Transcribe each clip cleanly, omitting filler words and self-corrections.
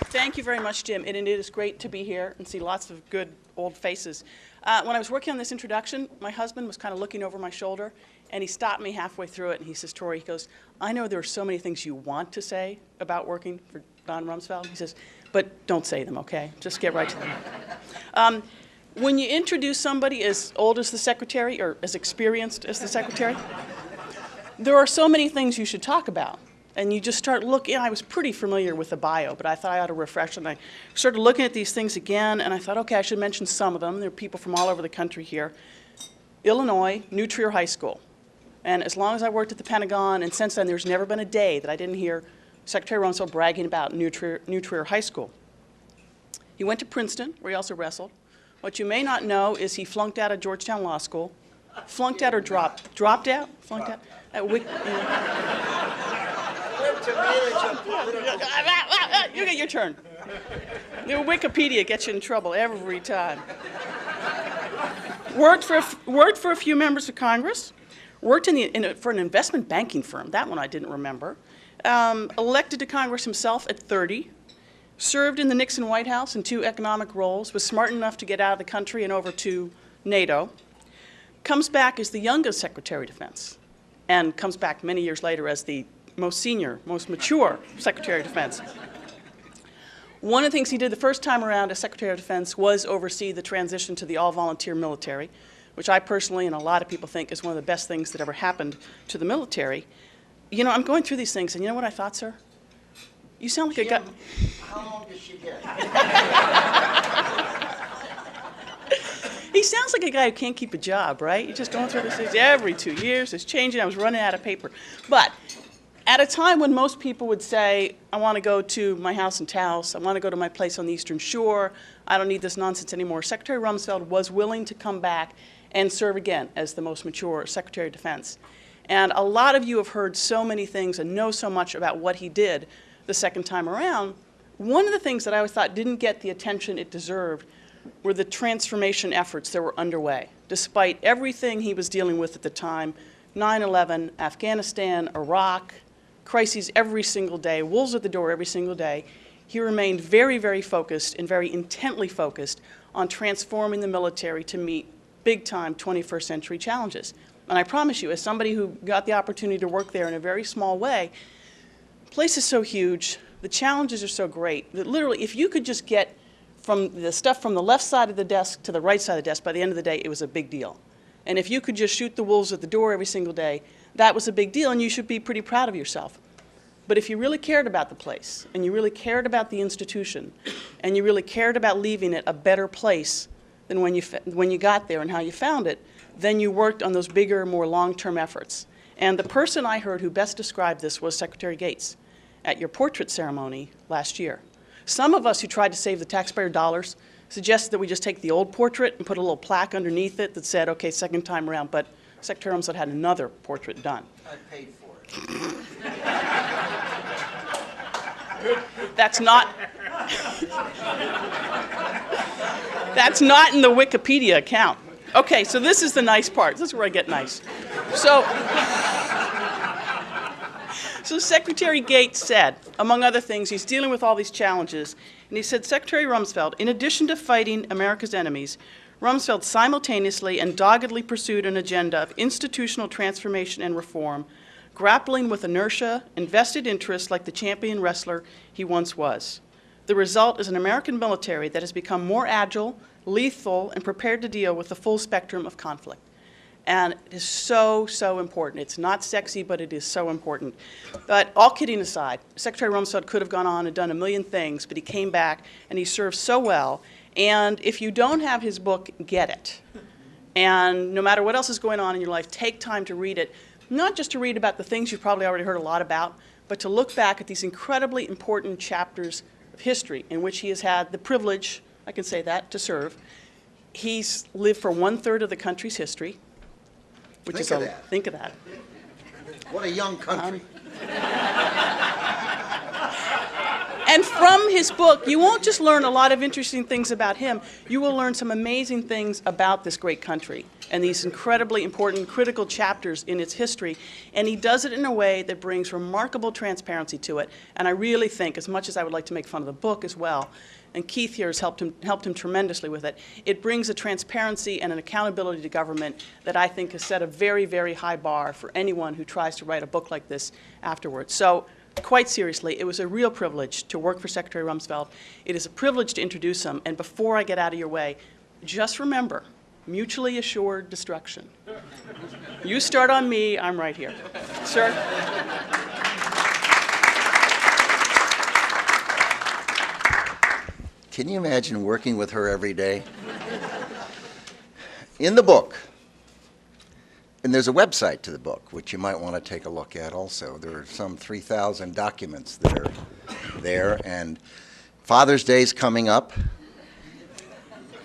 Thank you very much, Jim. And it is great to be here and see lots of good old faces. When I was working on this introduction, my husband was kind of looking over my shoulder, and he stopped me halfway through it, and he says, Torie, he goes, I know there are so many things you want to say about working for Don Rumsfeld. He says, but don't say them, okay? Just get right to them. When you introduce somebody as old as the secretary or as experienced as the secretary, there are so many things you should talk about. And you just start looking. I was pretty familiar with the bio, but I thought I ought to refresh it. And I started looking at these things again, and I thought, okay, I should mention some of them. There are people from all over the country here. Illinois, New Trier High School. And as long as I worked at the Pentagon, and since then, there's never been a day that I didn't hear Secretary Rumsfeld bragging about New Trier High School. He went to Princeton, where he also wrestled. What you may not know is he flunked out of Georgetown Law School. Flunked out or dropped? Dropped out? Flunked out? You get your turn. The Wikipedia gets you in trouble every time. Worked for a few members of Congress. Worked for an investment banking firm. That one I didn't remember. Elected to Congress himself at 30. Served in the Nixon White House in 2 economic roles. Was smart enough to get out of the country and over to NATO. Comes back as the youngest Secretary of Defense. And comes back many years later as the most senior, most mature Secretary of Defense. One of the things he did the first time around as Secretary of Defense was oversee the transition to the all-volunteer military, which I personally and a lot of people think is one of the best things that ever happened to the military. You know, I'm going through these things, and you know what I thought, sir? You sound like Jim, a guy. How long does she get? He sounds like a guy who can't keep a job, right? You're just going through this every 2 years. It's changing. I was running out of paper. But at a time when most people would say, I want to go to my house in Taos, I want to go to my place on the Eastern Shore, I don't need this nonsense anymore, Secretary Rumsfeld was willing to come back and serve again as the most mature Secretary of Defense. And a lot of you have heard so many things and know so much about what he did the second time around. One of the things that I always thought didn't get the attention it deserved were the transformation efforts that were underway, despite everything he was dealing with at the time, 9/11, Afghanistan, Iraq, crises every single day, wolves at the door every single day. He remained very, very focused and very intently focused on transforming the military to meet big-time 21st century challenges. And I promise you, as somebody who got the opportunity to work there in a very small way, the place is so huge, the challenges are so great, that literally if you could just get from the stuff from the left side of the desk to the right side of the desk, by the end of the day, it was a big deal. And if you could just shoot the wolves at the door every single day, that was a big deal, and you should be pretty proud of yourself. But if you really cared about the place, and you really cared about the institution, and you really cared about leaving it a better place than when you got there and how you found it, then you worked on those bigger, more long-term efforts. And the person I heard who best described this was Secretary Gates at your portrait ceremony last year. Some of us who tried to save the taxpayer dollars suggested that we just take the old portrait and put a little plaque underneath it that said, okay, second time around, but Secretary Rumsfeld had another portrait done. I paid for it. That's not in the Wikipedia account. Okay, so this is the nice part. This is where I get nice. So Secretary Gates said, among other things, he's dealing with all these challenges, and he said, Secretary Rumsfeld, in addition to fighting America's enemies, Rumsfeld simultaneously and doggedly pursued an agenda of institutional transformation and reform, grappling with inertia and vested interests like the champion wrestler he once was. The result is an American military that has become more agile, lethal, and prepared to deal with the full spectrum of conflict. And it is so, so important. It's not sexy, but it is so important. But all kidding aside, Secretary Rumsfeld could have gone on and done a million things, but he came back and he served so well. And if you don't have his book, get it. And no matter what else is going on in your life, take time to read it. Not just to read about the things you've probably already heard a lot about, but to look back at these incredibly important chapters of history in which he has had the privilege, I can say that, to serve. He's lived for 1/3 of the country's history. Which Think is of that. Think of that. What a young country. And from his book, you won't just learn a lot of interesting things about him, you will learn some amazing things about this great country and these incredibly important critical chapters in its history. And he does it in a way that brings remarkable transparency to it. And I really think, as much as I would like to make fun of the book as well, and Keith here has helped him tremendously with it, it brings a transparency and an accountability to government that I think has set a very, very high bar for anyone who tries to write a book like this afterwards. So, quite seriously, it was a real privilege to work for Secretary Rumsfeld. It is a privilege to introduce him. And before I get out of your way, just remember, mutually assured destruction. You start on me, I'm right here. Sir? Can you imagine working with her every day? In the book, and there's a website to the book, which you might want to take a look at also. There are some 3,000 documents that are there, and Father's Day's coming up.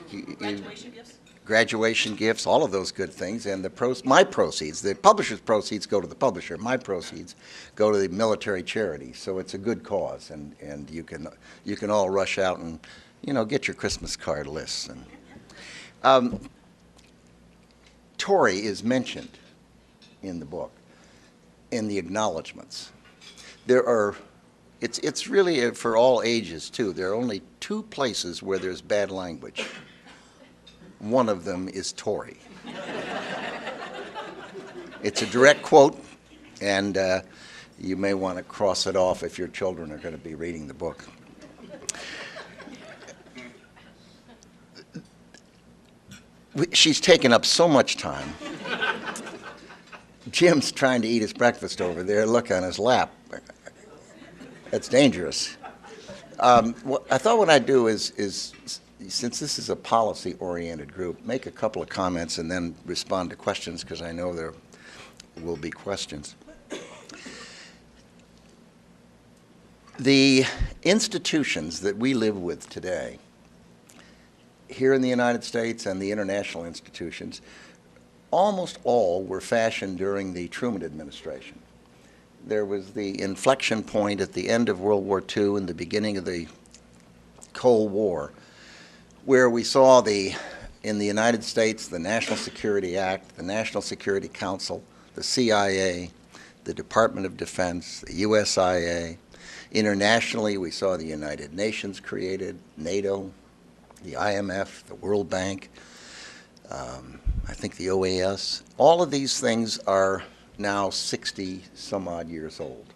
Graduation gifts? Graduation gifts, all of those good things, and my proceeds, the publisher's proceeds go to the publisher. My proceeds go to the military charity. So it's a good cause, and you can all rush out and get your Christmas card lists. And Torie is mentioned in the book in the acknowledgments. It's really for all ages too. There are only 2 places where there's bad language. One of them is Torie. It's a direct quote, and you may want to cross it off if your children are going to be reading the book. She's taken up so much time. Jim's trying to eat his breakfast over there. Look on his lap. That's dangerous. I thought what I'd do is, since this is a policy-oriented group, make a couple of comments and then respond to questions, because I know there will be questions. The institutions that we live with today, here in the United States and the international institutions, almost all were fashioned during the Truman administration. There was the inflection point at the end of World War II and the beginning of the Cold War, where we saw in the United States, the National Security Act, the National Security Council, the CIA, the Department of Defense, the USIA. Internationally, we saw the United Nations created, Nato, the IMF, the World Bank, I think the OAS. All of these things are now 60 some odd years old.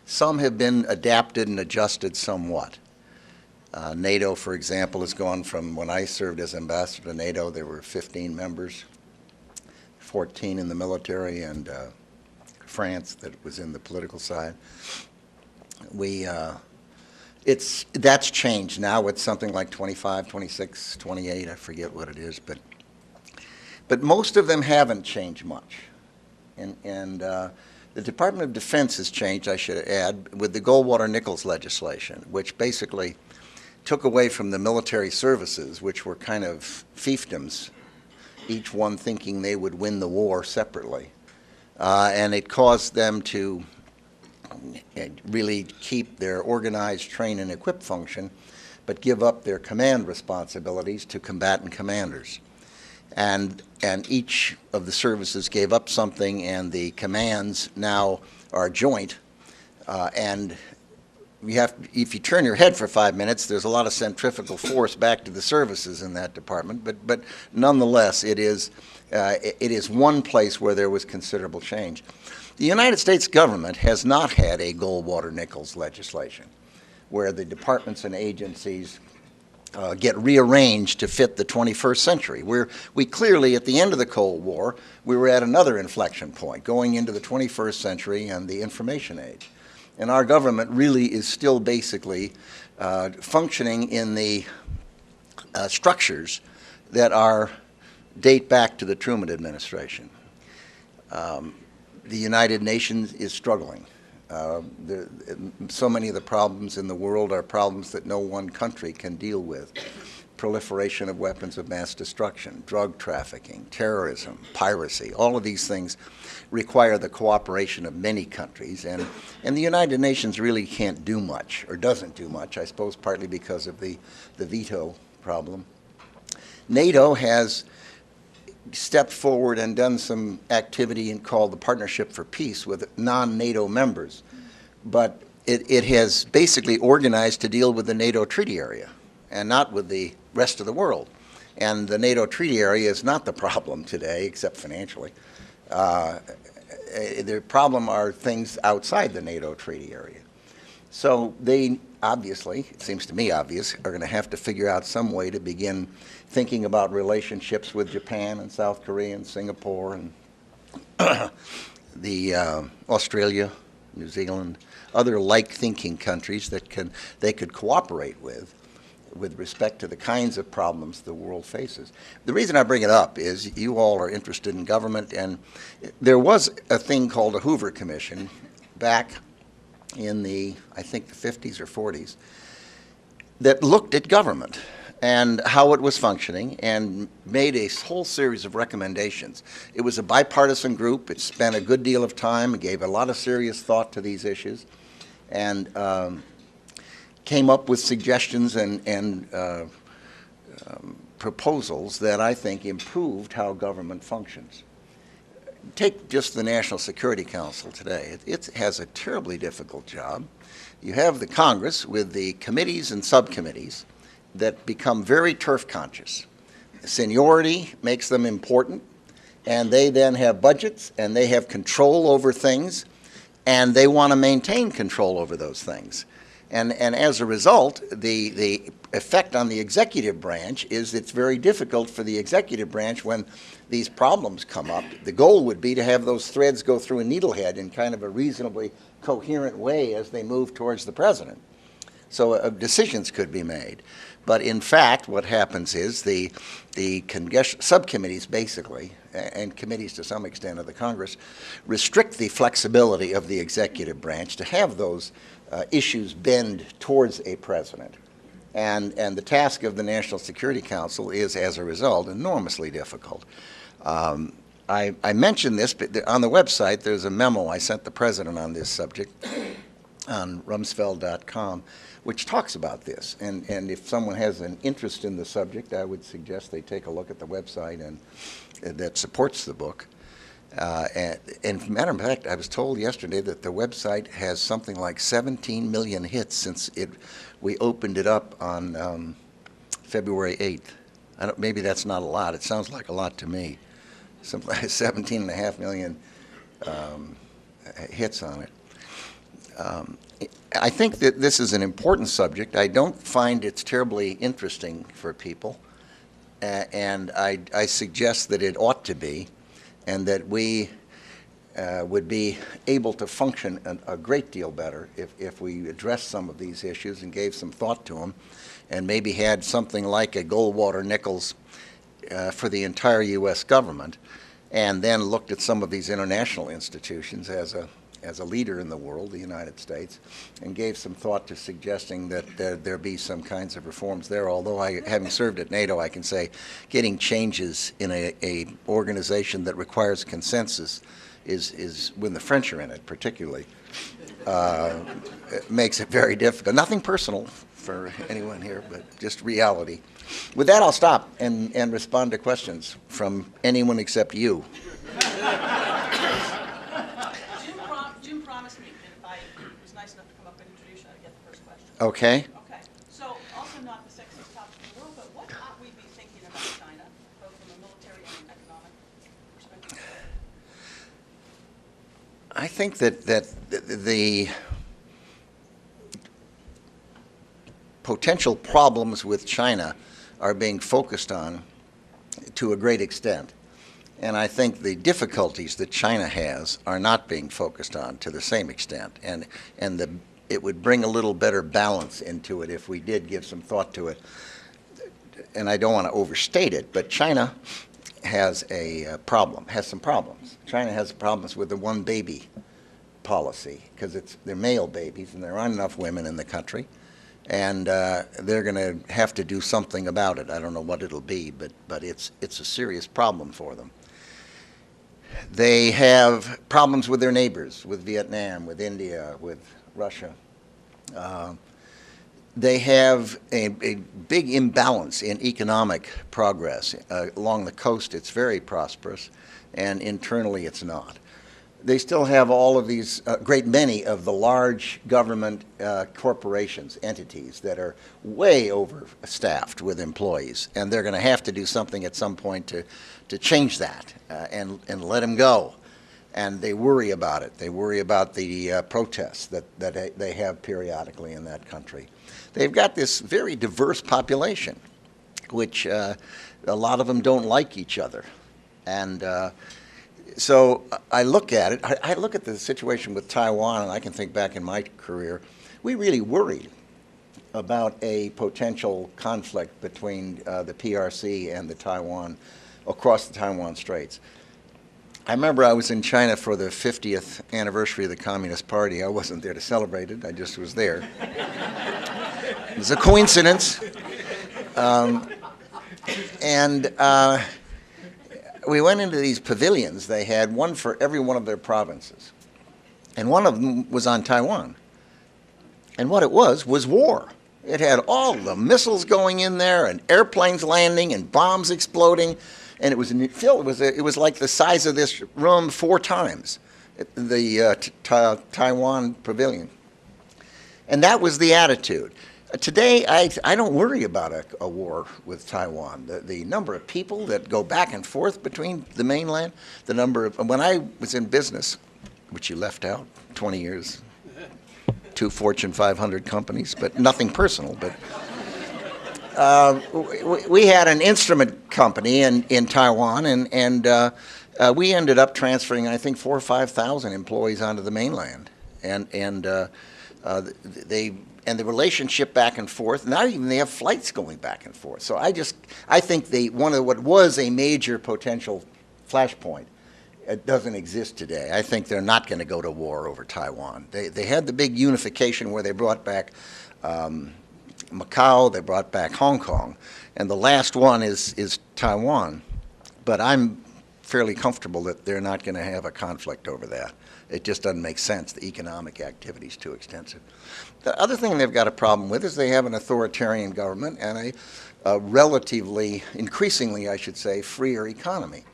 Some have been adapted and adjusted somewhat. NATO, for example, has gone from, when I served as ambassador to NATO, there were 15 members, 14 in the military, and France that was in the political side. That's changed. Now it's something like 25, 26, 28, I forget what it is, but most of them haven't changed much. And the Department of Defense has changed, I should add, with the Goldwater-Nichols legislation, which basically took away from the military services, which were kind of fiefdoms, each one thinking they would win the war separately. And it caused them to really keep their organized, train, and equip function, but give up their command responsibilities to combatant commanders. And each of the services gave up something, and the commands now are joint. And if you turn your head for 5 minutes, there's a lot of centrifugal force back to the services in that department. But nonetheless, it is one place where there was considerable change. The United States government has not had a Goldwater-Nichols legislation where the departments and agencies get rearranged to fit the 21st century. We clearly, at the end of the Cold War, we were at another inflection point, going into the 21st century and the information age. And our government really is still basically functioning in the structures that date back to the Truman administration. The United Nations is struggling. So many of the problems in the world are problems that no one country can deal with. proliferation of weapons of mass destruction, drug trafficking, terrorism, piracy. All of these things require the cooperation of many countries, and the United Nations really can't do much, or doesn't do much, I suppose partly because of the veto problem. NATO has stepped forward and done some activity called the Partnership for Peace with non-NATO members, but it has basically organized to deal with the NATO treaty area and not with the rest of the world. And the NATO treaty area is not the problem today, except financially. The problem are things outside the NATO treaty area. So they obviously, it seems to me obvious, are going to have to figure out some way to begin thinking about relationships with Japan and South Korea and Singapore and Australia, New Zealand, other like-thinking countries that they could cooperate with respect to the kinds of problems the world faces. The reason I bring it up is you all are interested in government, and there was a thing called a Hoover Commission back in I think the 50s or 40s, that looked at government and how it was functioning and made a whole series of recommendations. It was a bipartisan group. It spent a good deal of time and gave a lot of serious thought to these issues, and came up with suggestions and proposals that I think improved how government functions. Take just the National Security Council today. It has a terribly difficult job. You have the Congress with the committees and subcommittees that become very turf conscious. Seniority makes them important, and they then have budgets, and they have control over things, and they want to maintain control over those things. And as a result, the effect on the executive branch is it's very difficult for the executive branch when these problems come up. The goal would be to have those threads go through a needlehead in kind of a reasonably coherent way as they move towards the president. So decisions could be made. But in fact, what happens is the subcommittees basically, and committees to some extent of the Congress, restrict the flexibility of the executive branch to have those issues bend towards a president. And the task of the National Security Council is, as a result, enormously difficult. I mentioned this, but on the website there's a memo I sent the president on this subject on Rumsfeld.com, which talks about this. And if someone has an interest in the subject, I would suggest they take a look at the website and that supports the book. And matter of fact, I was told yesterday that the website has something like 17 million hits since we opened it up on February 8th. Maybe that's not a lot. It sounds like a lot to me. Something like 17.5 million hits on it. I think that this is an important subject. I don't find it's terribly interesting for people, and I suggest that it ought to be, and that we would be able to function a great deal better if we addressed some of these issues and gave some thought to them, and maybe had something like a Goldwater-Nichols for the entire U.S. government, and then looked at some of these international institutions as a leader in the world, the United States, and gave some thought to suggesting that there be some kinds of reforms there. Although having served at NATO, I can say getting changes in a organization that requires consensus is when the French are in it, particularly, it makes it very difficult. Nothing personal for anyone here, but just reality. With that, I'll stop and respond to questions from anyone except you. Jim promised me that if I was nice enough to come up and introduce you, I'd get the first question. Okay. Okay. So, also not the sexiest topic in the world, but what ought we be thinking about China, both from a military and economic perspective? I think that the potential problems with China are being focused on to a great extent. And I think the difficulties that China has are not being focused on to the same extent. And it would bring a little better balance into it if we did give some thought to it. And I don't want to overstate it, but China has some problems. China has problems with the one baby policy because they're male babies and there aren't enough women in the country. And they're going to have to do something about it. I don't know what it'll be, but it's a serious problem for them. They have problems with their neighbors, with Vietnam, with India, with Russia. They have a big imbalance in economic progress. Along the coast, it's very prosperous, and internally, it's not. They still have all of these, great many of the large government corporations, entities that are way overstaffed with employees, and they're going to have to do something at some point to change that and let them go. And they worry about it. They worry about the protests that they have periodically in that country. They've got this very diverse population, which a lot of them don't like each other. And so I look at it, I look at the situation with Taiwan, and I can think back in my career, we really worried about a potential conflict between the PRC and the Taiwan, across the Taiwan Straits. I remember I was in China for the 50th anniversary of the Communist Party. I wasn't there to celebrate it, I just was there. It was a coincidence. We went into these pavilions. They had one for every one of their provinces. And one of them was on Taiwan. And what it was war. It had all the missiles going in there and airplanes landing and bombs exploding. And it was filled. It was like the size of this room 4 times, the Taiwan pavilion. And that was the attitude. Today, I don't worry about a war with Taiwan. The number of people that go back and forth between the mainland, the number of, when I was in business, which you left out, 20 years, 2 Fortune 500 companies, but nothing personal. But we had an instrument company in Taiwan, and we ended up transferring, I think, 4,000 or 5,000 employees onto the mainland, and the relationship back and forth. Now even they have flights going back and forth. So I think one of what was a major potential flashpoint, it doesn't exist today. I think they're not going to go to war over Taiwan. They had the big unification where they brought back Macau, they brought back Hong Kong, and the last one is Taiwan. But I'm fairly comfortable that they're not going to have a conflict over that. It just doesn't make sense. The economic activity is too extensive. The other thing they've got a problem with is they have an authoritarian government and a relatively, increasingly, I should say, freer economy.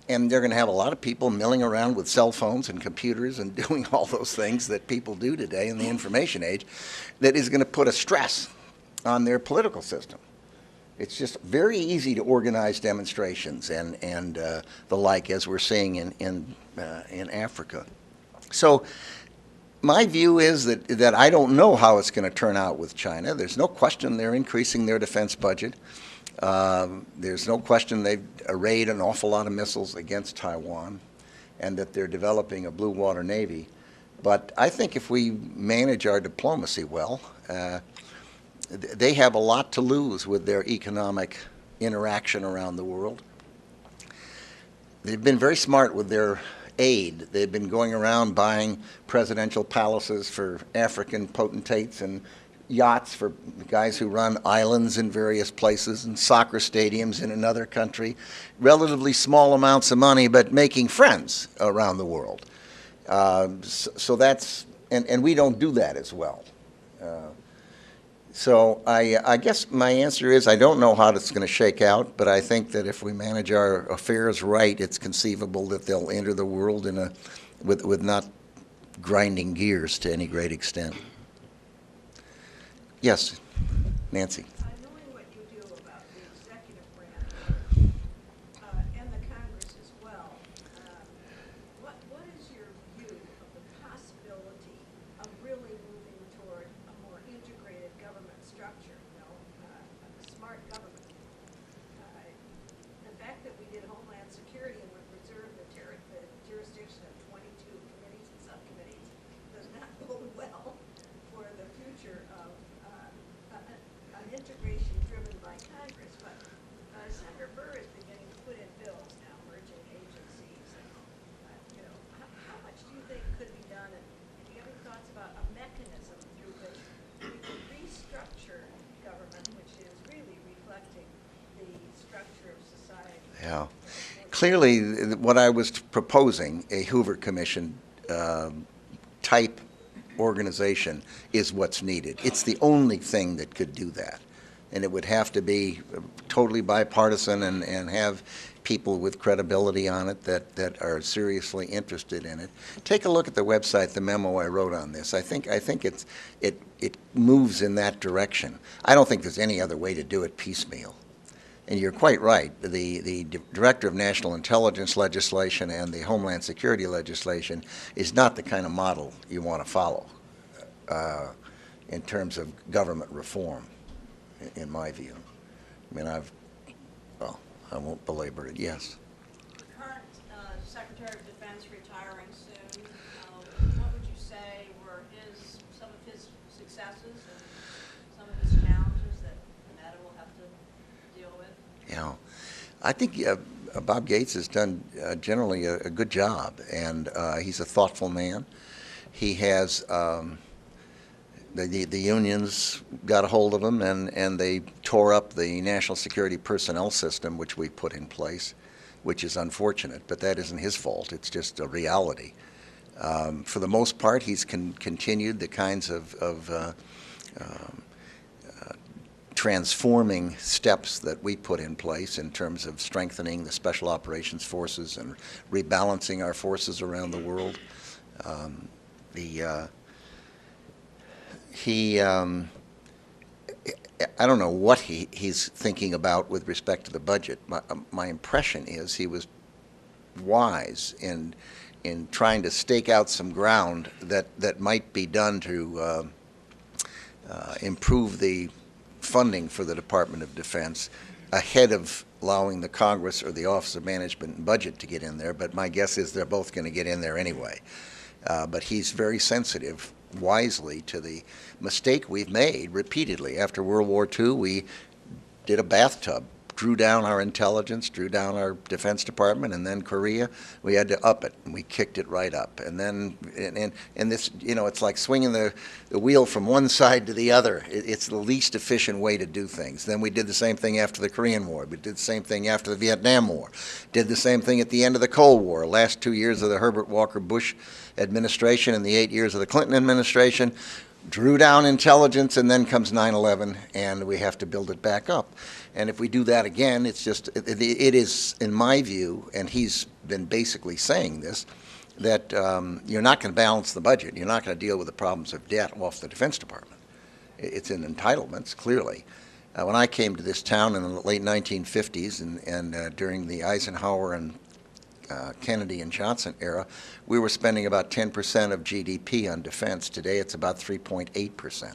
And they're going to have a lot of people milling around with cell phones and computers and doing all those things that people do today in the information age that is going to put a stress on their political system. It's just very easy to organize demonstrations and the like, as we're seeing in Africa. So my view is that I don't know how it's going to turn out with China. There's no question they're increasing their defense budget. There's no question they've arrayed an awful lot of missiles against Taiwan, and that they're developing a blue water navy. But I think if we manage our diplomacy well, they have a lot to lose with their economic interaction around the world. They've been very smart with their aid. They've been going around buying presidential palaces for African potentates and yachts for guys who run islands in various places and soccer stadiums in another country. Relatively small amounts of money, but making friends around the world. So that's, and we don't do that as well. So I guess my answer is I don't know how it's going to shake out, but I think that if we manage our affairs right, it's conceivable that they'll enter the world with not grinding gears to any great extent. Yes, Nancy. Knowing what you do about the executive branch and the Congress as well, what is your view of the possibility of really moving toward a more integrated government structure, a smart government? The fact that we did Homeland Security and would preserve the jurisdiction of 22 committees and subcommittees does not bode well for the future of an integrated clearly, what I was proposing, a Hoover Commission type organization, is what's needed. It's the only thing that could do that. And it would have to be totally bipartisan and have people with credibility on it that are seriously interested in it. Take a look at the website, the memo I wrote on this. I think it moves in that direction. I don't think there's any other way to do it piecemeal. And you're quite right. The Director of National Intelligence legislation and the Homeland Security legislation is not the kind of model you want to follow in terms of government reform, in my view. I mean, well, I won't belabor it. Yes. Current Secretary of Defense retiring soon. What would you say were some of his successes and some of his challenges that Nato will have to deal with? Yeah, I think Bob Gates has done generally a good job, and he's a thoughtful man. He has the unions got a hold of him, and they tore up the national security personnel system, which we put in place, which is unfortunate, but that isn't his fault. It's just a reality. For the most part, he's continued the kinds of transforming steps that we put in place in terms of strengthening the special operations forces and rebalancing our forces around the world. I don't know what he's thinking about with respect to the budget. My impression is he was wise in trying to stake out some ground that might be done to improve the funding for the Department of Defense ahead of allowing the Congress or the Office of Management and Budget to get in there, but my guess is they're both going to get in there anyway. But he's very sensitive, wisely, to the mistake we've made repeatedly. After World War II, we did a bathtub, drew down our intelligence, drew down our Defense Department, and then Korea, we had to up it, and we kicked it right up. And then, and this, you know, it's like swinging the wheel from one side to the other. It's the least efficient way to do things. Then we did the same thing after the Korean War. We did the same thing after the Vietnam War. Did the same thing at the end of the Cold War. Last 2 years of the Herbert Walker Bush administration and the 8 years of the Clinton administration, drew down intelligence, and then comes 9/11, and we have to build it back up. And if we do that again, it's just, it is, in my view, and he's been basically saying this, that you're not going to balance the budget. You're not going to deal with the problems of debt off the Defense Department. It's in entitlements, clearly. When I came to this town in the late 1950s and during the Eisenhower and Kennedy and Johnson era, we were spending about 10% of GDP on defense. Today it's about 3.8%.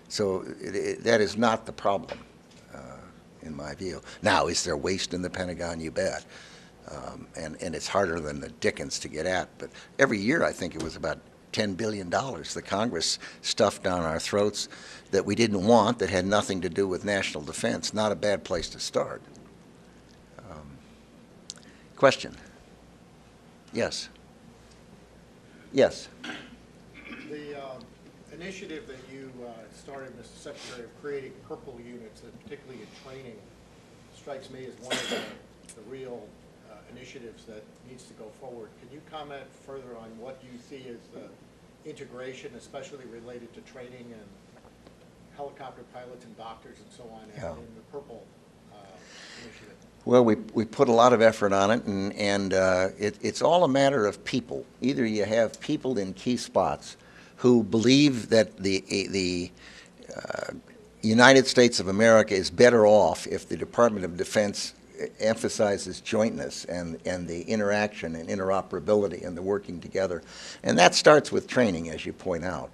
So that is not the problem, in my view. Now, is there waste in the Pentagon? You bet. And it's harder than the dickens to get at. But every year I think it was about $10 billion the Congress stuffed down our throats that we didn't want, that had nothing to do with national defense. Not a bad place to start. Question? Yes. Yes. The initiative that you started, Mr. Secretary, of creating purple units, particularly in training, strikes me as one of the real initiatives that needs to go forward. Can you comment further on what you see as the integration, especially related to training and helicopter pilots and doctors and so on, in the purple initiative? Well, we put a lot of effort on it, and it's all a matter of people. Either you have people in key spots who believe that the United States of America is better off if the Department of Defense emphasizes jointness and the interaction and interoperability and the working together. And that starts with training, as you point out.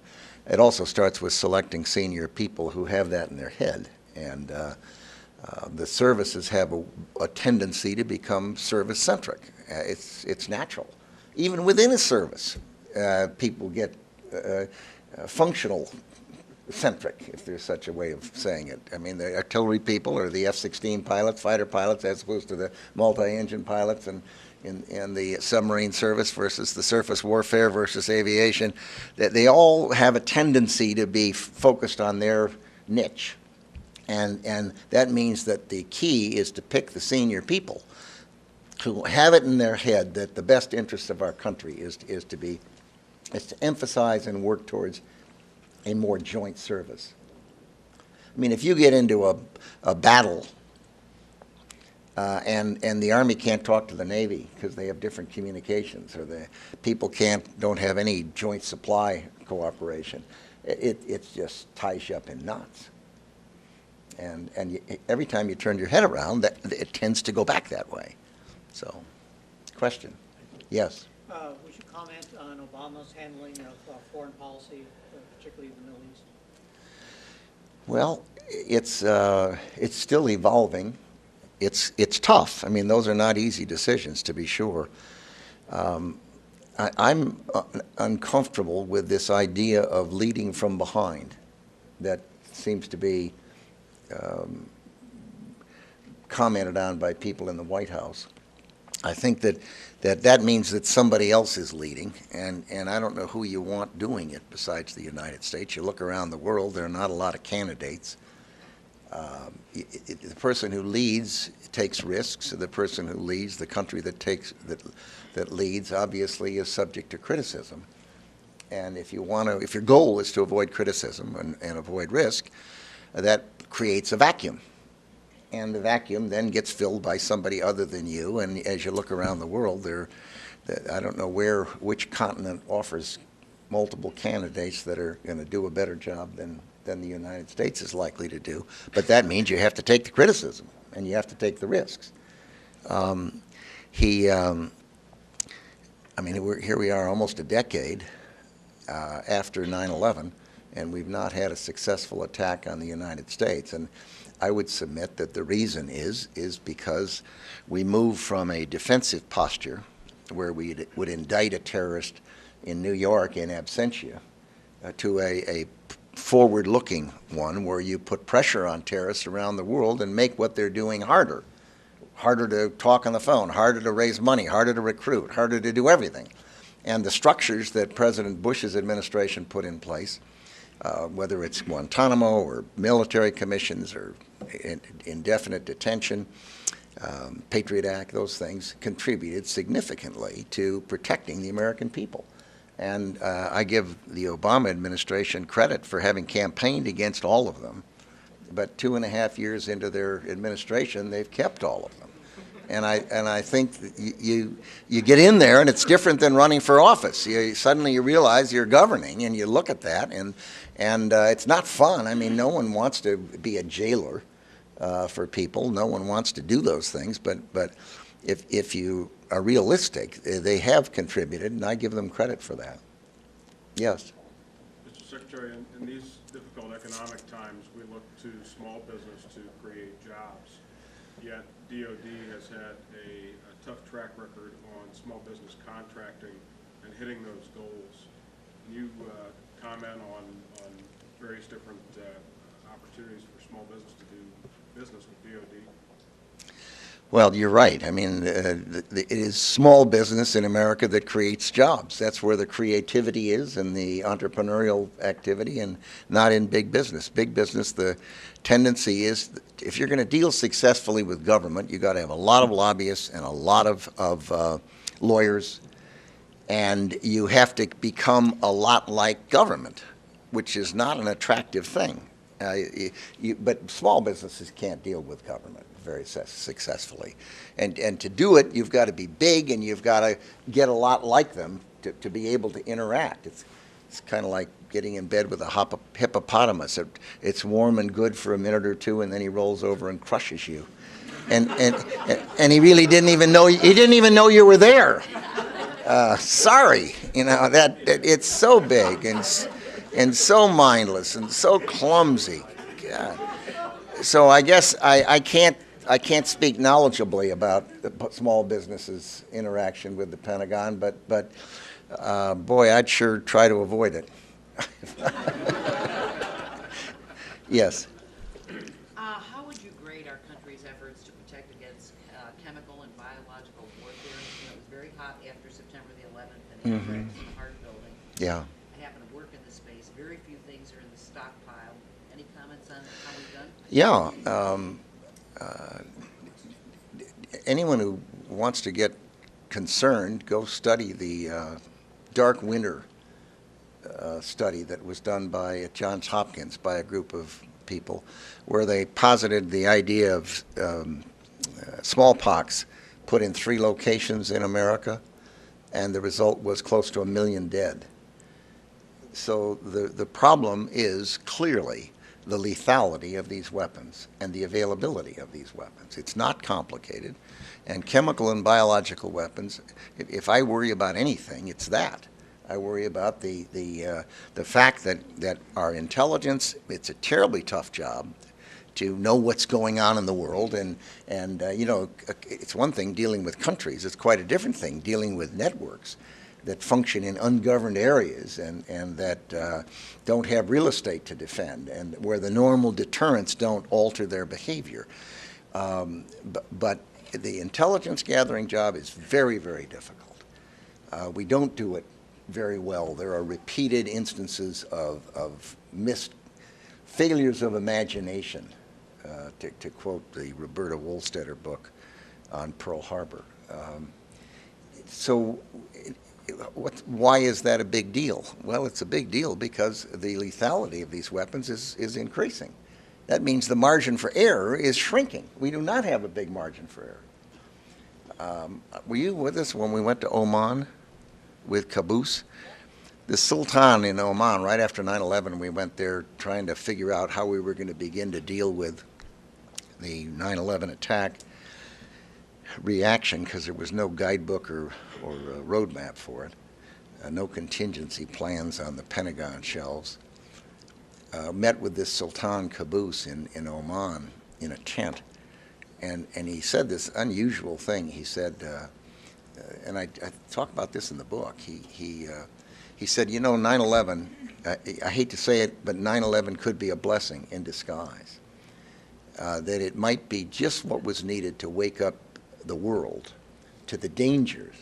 It also starts with selecting senior people who have that in their head. And the services have a tendency to become service-centric. It's natural. Even within a service, people get functional-centric, if there's such a way of saying it. I mean, the artillery people or the F-16 pilots, fighter pilots, as opposed to the multi-engine pilots and the submarine service versus the surface warfare versus aviation, that they all have a tendency to be focused on their niche. And that means that the key is to pick the senior people who have it in their head that the best interest of our country is to emphasize and work towards a more joint service. I mean, if you get into a battle and the Army can't talk to the Navy because they have different communications, or the people don't have any joint supply cooperation, it just ties you up in knots. And every time you turn your head around, it tends to go back that way. So, question? Yes. Would you comment on Obama's handling of foreign policy, particularly in the Middle East? Well, it's still evolving. It's tough. I mean, those are not easy decisions, to be sure. I'm uncomfortable with this idea of leading from behind that seems to be commented on by people in the White House. I think that means that somebody else is leading, and I don't know who you want doing it besides the United States. You look around the world, there are not a lot of candidates. The person who leads takes risks. The person who leads, the country that leads, obviously is subject to criticism. And if your goal is to avoid criticism and avoid risk, that creates a vacuum. And the vacuum then gets filled by somebody other than you. And as you look around the world, I don't know which continent offers multiple candidates that are going to do a better job than the United States is likely to do. But that means you have to take the criticism and you have to take the risks. I mean, here we are almost a decade after 9/11, and we've not had a successful attack on the United States. And I would submit that the reason is because we moved from a defensive posture where we would indict a terrorist in New York in absentia to a forward-looking one where you put pressure on terrorists around the world and make what they're doing harder to talk on the phone, harder to raise money, harder to recruit, harder to do everything. And the structures that President Bush's administration put in place, whether it's Guantanamo or military commissions or indefinite detention, Patriot Act, those things contributed significantly to protecting the American people. And I give the Obama administration credit for having campaigned against all of them. But 2.5 years into their administration, they've kept all of them. And I think you get in there, and it's different than running for office. Suddenly you realize you're governing, and you look at that, and it's not fun. I mean, no one wants to be a jailer for people. No one wants to do those things. But if you are realistic, they have contributed, and I give them credit for that. Yes. Mr. Secretary, in these difficult economic times, we look to small business to create jobs. Yet DOD has had a tough track record on small business contracting and hitting those goals. Can you comment on various different opportunities for small business to do business with DOD? Well, you're right. I mean, it is small business in America that creates jobs. That's where the creativity is and the entrepreneurial activity, and not in big business. Big business, the tendency is, if you're going to deal successfully with government, you've got to have a lot of lobbyists and a lot of lawyers, and you have to become a lot like government, which is not an attractive thing. But small businesses can't deal with government very successfully. And to do it, you've got to be big, and you've got to get a lot like them to be able to interact. It's kind of like getting in bed with a hippopotamus. It's warm and good for a minute or two, and then he rolls over and crushes you. And he really didn't even know you were there. Sorry, that it's so big and so mindless and so clumsy. God. So I guess I can't speak knowledgeably about the small businesses' interaction with the Pentagon, but boy, I'd sure try to avoid it. Yes. How would you grade our country's efforts to protect against chemical and biological warfare? It was very hot after September the 11th and anthrax in the Hart building. Yeah. I happen to work in this space. Very few things are in the stockpile. Any comments on how we've done? Yeah. Anyone who wants to get concerned, go study the Dark Winter study that was done by Johns Hopkins by a group of people, where they posited the idea of smallpox put in 3 locations in America, and the result was close to 1 million dead. So the problem is clearly the lethality of these weapons and the availability of these weapons. It's not complicated. And chemical and biological weapons, if I worry about anything, it's that. I worry about the fact that our intelligence, it's a terribly tough job to know what's going on in the world. And you know, it's one thing dealing with countries. It's quite a different thing dealing with networks that function in ungoverned areas and that don't have real estate to defend, and where the normal deterrents don't alter their behavior. But the intelligence gathering job is very, very difficult. We don't do it very well. There are repeated instances of missed failures of imagination, to quote the Roberta Wohlstetter book on Pearl Harbor. Why is that a big deal? Well, it's a big deal because the lethality of these weapons is increasing. That means the margin for error is shrinking. We do not have a big margin for error. Were you with us when we went to Oman with Qaboos? The Sultan in Oman, right after 9/11, we went there trying to figure out how we were going to begin to deal with the 9/11 attack reaction, because there was no guidebook or roadmap for it, no contingency plans on the Pentagon shelves. Met with this Sultan Qaboos in Oman in a tent, and he said this unusual thing. He said, and I talk about this in the book, he said, you know, 9/11, I hate to say it, but 9/11 could be a blessing in disguise. That it might be just what was needed to wake up the world to the dangers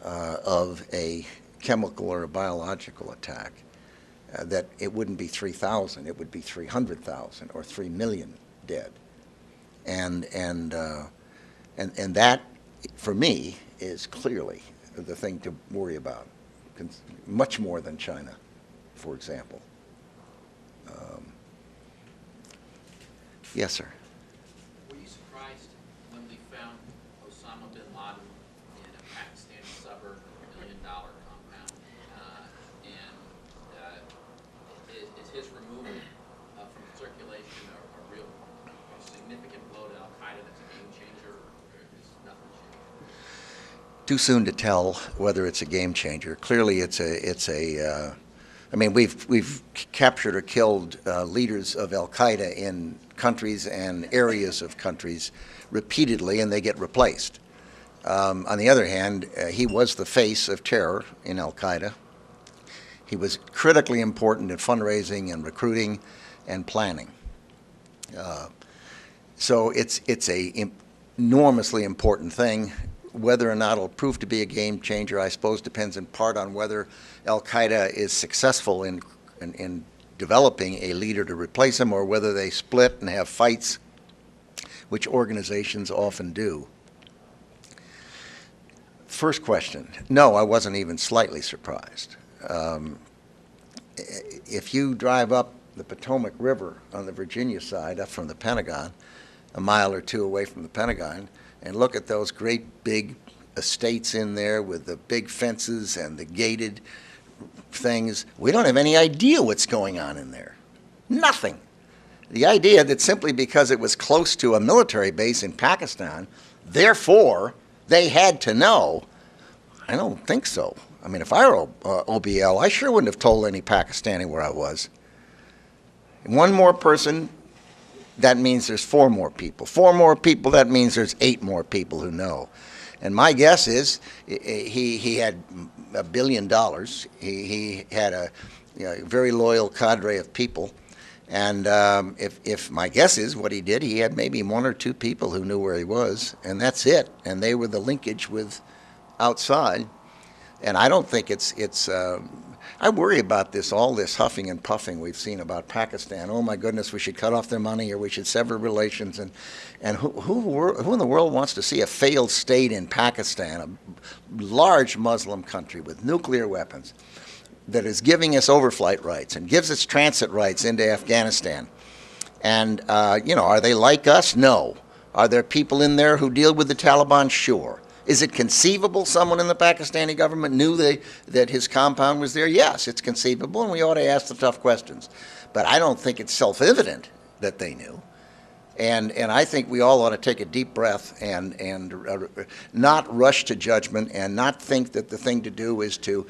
of a chemical or a biological attack, that it wouldn't be 3,000, it would be 300,000 or 3 million dead. And that, for me, is clearly the thing to worry about, much more than China, for example. Yes, sir. Were you surprised when we found Osama bin Laden in a Pakistani suburb, $1 million compound? Is his removal from circulation a real significant blow to Al-Qaeda that's a game changer, or is nothing changing? Too soon to tell whether it's a game changer. Clearly, I mean, we've captured or killed leaders of Al-Qaeda in countries and areas of countries repeatedly, and they get replaced. On the other hand, he was the face of terror in Al-Qaeda. He was critically important in fundraising and recruiting and planning. So it's a enormously important thing. Whether or not it'll prove to be a game changer, I suppose, depends in part on whether Al-Qaeda is successful in developing a leader to replace him, or whether they split and have fights, which organizations often do. First question, no, I wasn't even slightly surprised. If you drive up the Potomac River on the Virginia side, up from the Pentagon, a mile or two away from the Pentagon, and look at those great big estates in there with the big fences and the gated things, we don't have any idea what's going on in there. Nothing. The idea that simply because it was close to a military base in Pakistan, therefore they had to know, I don't think so. I mean, if I were OBL, I sure wouldn't have told any Pakistani where I was. One more person, that means there's 4 more people. 4 more people, that means there's 8 more people who know. And my guess is he had $1 billion. He had a very loyal cadre of people. And if my guess is what he did, he had maybe 1 or 2 people who knew where he was, and that's it. And they were the linkage with outside. And I don't think it's I worry about this, all this huffing and puffing we've seen about Pakistan. Oh my goodness, we should cut off their money or we should sever relations. And who in the world wants to see a failed state in Pakistan, a large Muslim country with nuclear weapons, that is giving us overflight rights and gives us transit rights into Afghanistan? And, are they like us? No. Are there people in there who deal with the Taliban? Sure. Is it conceivable someone in the Pakistani government knew that his compound was there? Yes, it's conceivable, and we ought to ask the tough questions. But I don't think it's self-evident that they knew. And I think we all ought to take a deep breath and not rush to judgment and not think that the thing to do is to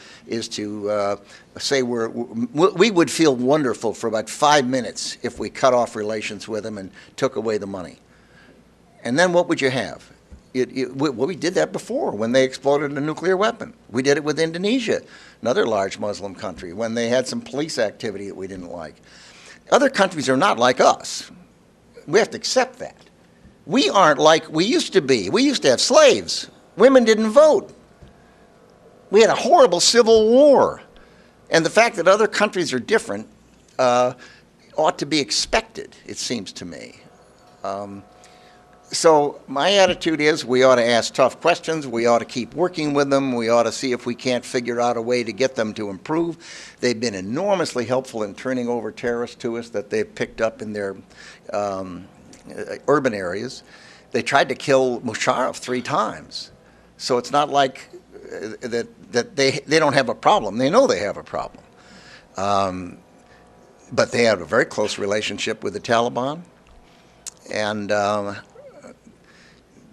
say we would feel wonderful for about 5 minutes if we cut off relations with them and took away the money. And then what would you have? We did that before when they exploded a nuclear weapon. We did it with Indonesia, another large Muslim country, when they had some police activity that we didn't like. Other countries are not like us. We have to accept that. We aren't like we used to be. We used to have slaves. Women didn't vote. We had a horrible civil war. And the fact that other countries are different ought to be expected, it seems to me. So my attitude is we ought to ask tough questions. We ought to keep working with them. We ought to see if we can't figure out a way to get them to improve. They've been enormously helpful in turning over terrorists to us that they've picked up in their urban areas. They tried to kill Musharraf 3 times. So it's not like that they don't have a problem. They know they have a problem. But they have a very close relationship with the Taliban. And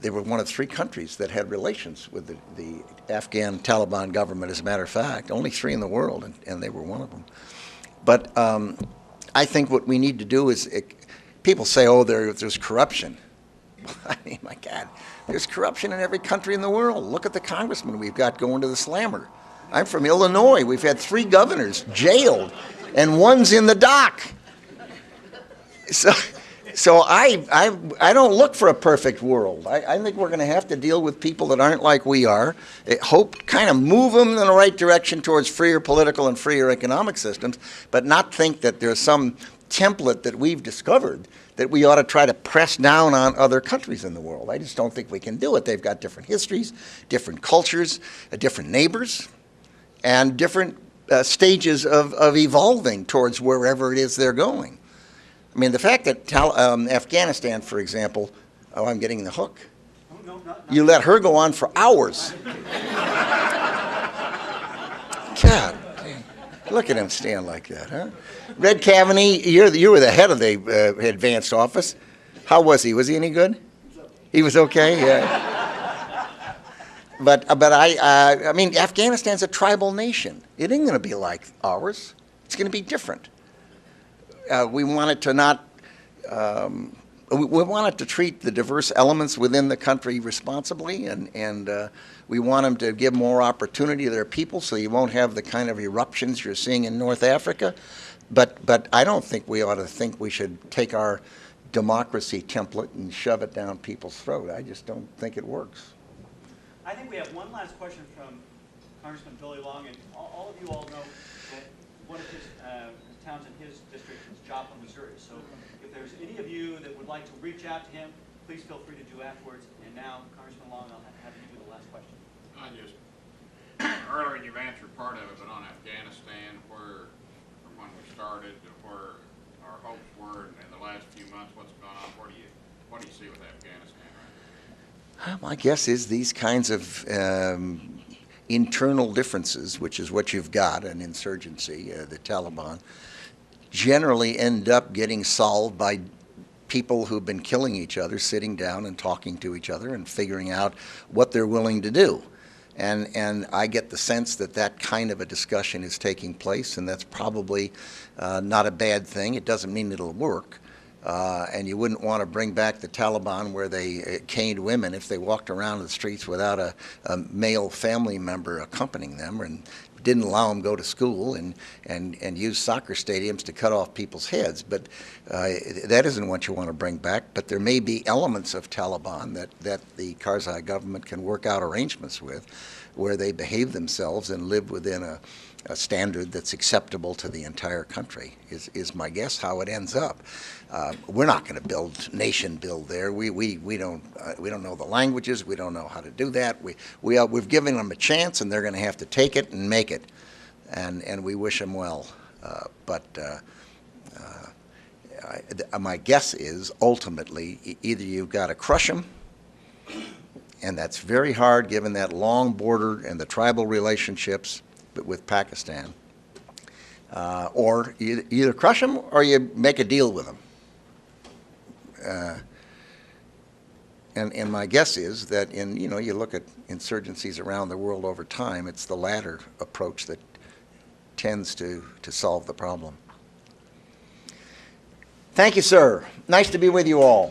they were one of 3 countries that had relations with the Afghan Taliban government, as a matter of fact. Only 3 in the world, and they were one of them. But I think what we need to do is, people say, oh, there's corruption. I mean, my God, there's corruption in every country in the world. Look at the congressman we've got going to the slammer. I'm from Illinois. We've had 3 governors jailed, and 1's in the dock. So I don't look for a perfect world. I think we're going to have to deal with people that aren't like we are, kind of move them in the right direction towards freer political and freer economic systems, but not think that there's some template that we've discovered that we ought to try to press down on other countries in the world. I just don't think we can do it. They've got different histories, different cultures, different neighbors, and different stages of evolving towards wherever it is they're going. I mean, the fact that Afghanistan, for example, oh, I'm getting the hook. Oh, no, not You let her go on for hours. God, look at him stand like that, huh? Red Kavanagh, you were the head of the advanced office. How was he? Was he any good? He was okay, yeah. But I mean, Afghanistan's a tribal nation. It ain't going to be like ours. It's going to be different. We wanted to not, we wanted to treat the diverse elements within the country responsibly, and we want them to give more opportunity to their people so you won't have the kind of eruptions you're seeing in North Africa. But I don't think we ought to think we should take our democracy template and shove it down people's throat. I just don't think it works. I think we have one last question from Congressman Billy Long, and all of you all know that one of his towns in his district is Joplin, Missouri. So if there's any of you that would like to reach out to him, please feel free to do afterwards. And now, Congressman Long, I'll have you do the last question. Earlier you've answered part of it, but on Afghanistan, where, from when we started to where our hopes were in the last few months, what's gone on, what do you see with Afghanistan right now? My guess is these kinds of internal differences, which is what you've got, an insurgency, the Taliban, generally end up getting solved by people who've been killing each other, sitting down and talking to each other and figuring out what they're willing to do. And I get the sense that that kind of a discussion is taking place, and that's probably not a bad thing. It doesn't mean it'll work. And you wouldn't want to bring back the Taliban where they caned women if they walked around the streets without a male family member accompanying them and didn't allow them to go to school and use soccer stadiums to cut off people's heads. But that isn't what you want to bring back. But there may be elements of Taliban that the Karzai government can work out arrangements with, where they behave themselves and live within a standard that's acceptable to the entire country, is my guess how it ends up. We're not going to nation build there. We don't know the languages. We don't know how to do that. We've given them a chance, and they're going to have to take it and make it, and we wish them well. My guess is ultimately either you've got to crush them, and that's very hard given that long border and the tribal relationships with Pakistan, or you either crush them or you make a deal with them. And my guess is that you look at insurgencies around the world over time, it's the latter approach that tends to solve the problem. Thank you, sir. Nice to be with you all.